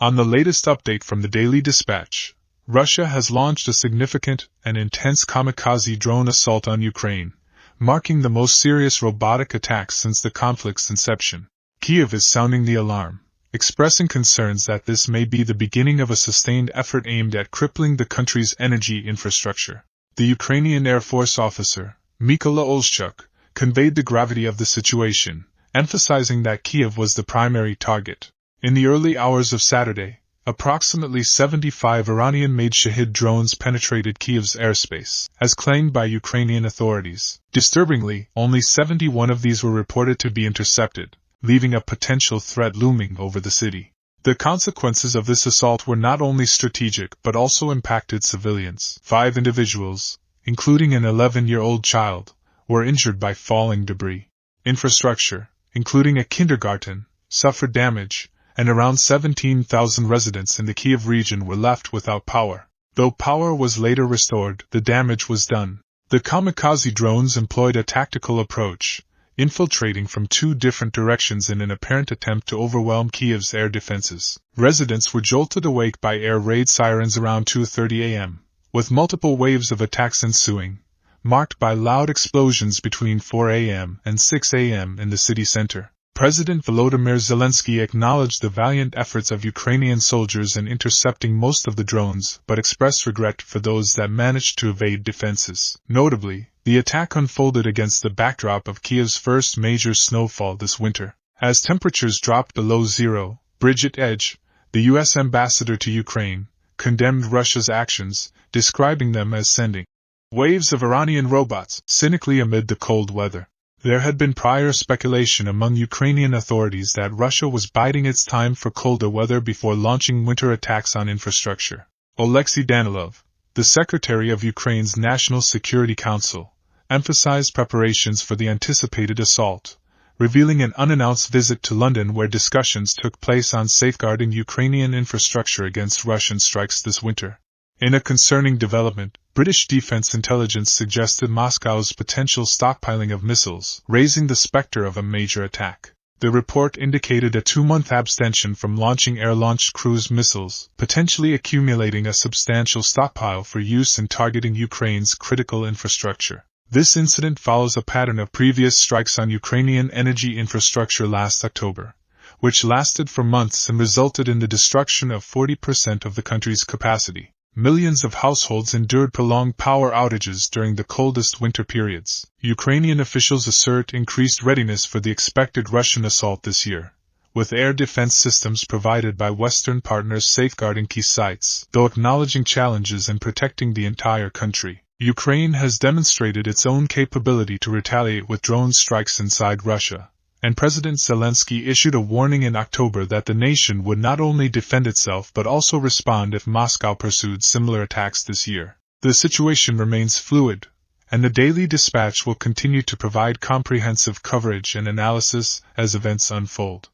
On the latest update from the Daily Dispatch, Russia has launched a significant and intense kamikaze drone assault on Ukraine, marking the most serious robotic attack since the conflict's inception. Kyiv is sounding the alarm, expressing concerns that this may be the beginning of a sustained effort aimed at crippling the country's energy infrastructure. The Ukrainian Air Force officer, Mykola Olszczuk, conveyed the gravity of the situation, emphasizing that Kyiv was the primary target. In the early hours of Saturday, approximately 75 Iranian-made Shahed drones penetrated Kyiv's airspace, as claimed by Ukrainian authorities. Disturbingly, only 71 of these were reported to be intercepted, leaving a potential threat looming over the city. The consequences of this assault were not only strategic but also impacted civilians. 5 individuals, including an 11-year-old child, were injured by falling debris. Infrastructure, including a kindergarten, suffered damage, and around 17,000 residents in the Kyiv region were left without power. Though power was later restored, the damage was done. The kamikaze drones employed a tactical approach, infiltrating from 2 different directions in an apparent attempt to overwhelm Kyiv's air defenses. Residents were jolted awake by air raid sirens around 2:30 a.m., with multiple waves of attacks ensuing, marked by loud explosions between 4 a.m. and 6 a.m. in the city center. President Volodymyr Zelensky acknowledged the valiant efforts of Ukrainian soldiers in intercepting most of the drones, but expressed regret for those that managed to evade defenses. Notably, the attack unfolded against the backdrop of Kyiv's first major snowfall this winter. As temperatures dropped below zero, Bridget Edge, the U.S. ambassador to Ukraine, condemned Russia's actions, describing them as sending waves of Iranian robots cynically amid the cold weather. There had been prior speculation among Ukrainian authorities that Russia was biding its time for colder weather before launching winter attacks on infrastructure. Oleksiy Danilov, the secretary of Ukraine's National Security Council, emphasized preparations for the anticipated assault, revealing an unannounced visit to London where discussions took place on safeguarding Ukrainian infrastructure against Russian strikes this winter. In a concerning development, British Defense Intelligence suggested Moscow's potential stockpiling of missiles, raising the specter of a major attack. The report indicated a 2-month abstention from launching air-launched cruise missiles, potentially accumulating a substantial stockpile for use in targeting Ukraine's critical infrastructure. This incident follows a pattern of previous strikes on Ukrainian energy infrastructure last October, which lasted for months and resulted in the destruction of 40% of the country's capacity. Millions of households endured prolonged power outages during the coldest winter periods. Ukrainian officials assert increased readiness for the expected Russian assault this year, with air defense systems provided by Western partners safeguarding key sites. Though acknowledging challenges and protecting the entire country, Ukraine has demonstrated its own capability to retaliate with drone strikes inside Russia, and President Zelensky issued a warning in October that the nation would not only defend itself but also respond if Moscow pursued similar attacks this year. The situation remains fluid, and the Daily Dispatch will continue to provide comprehensive coverage and analysis as events unfold.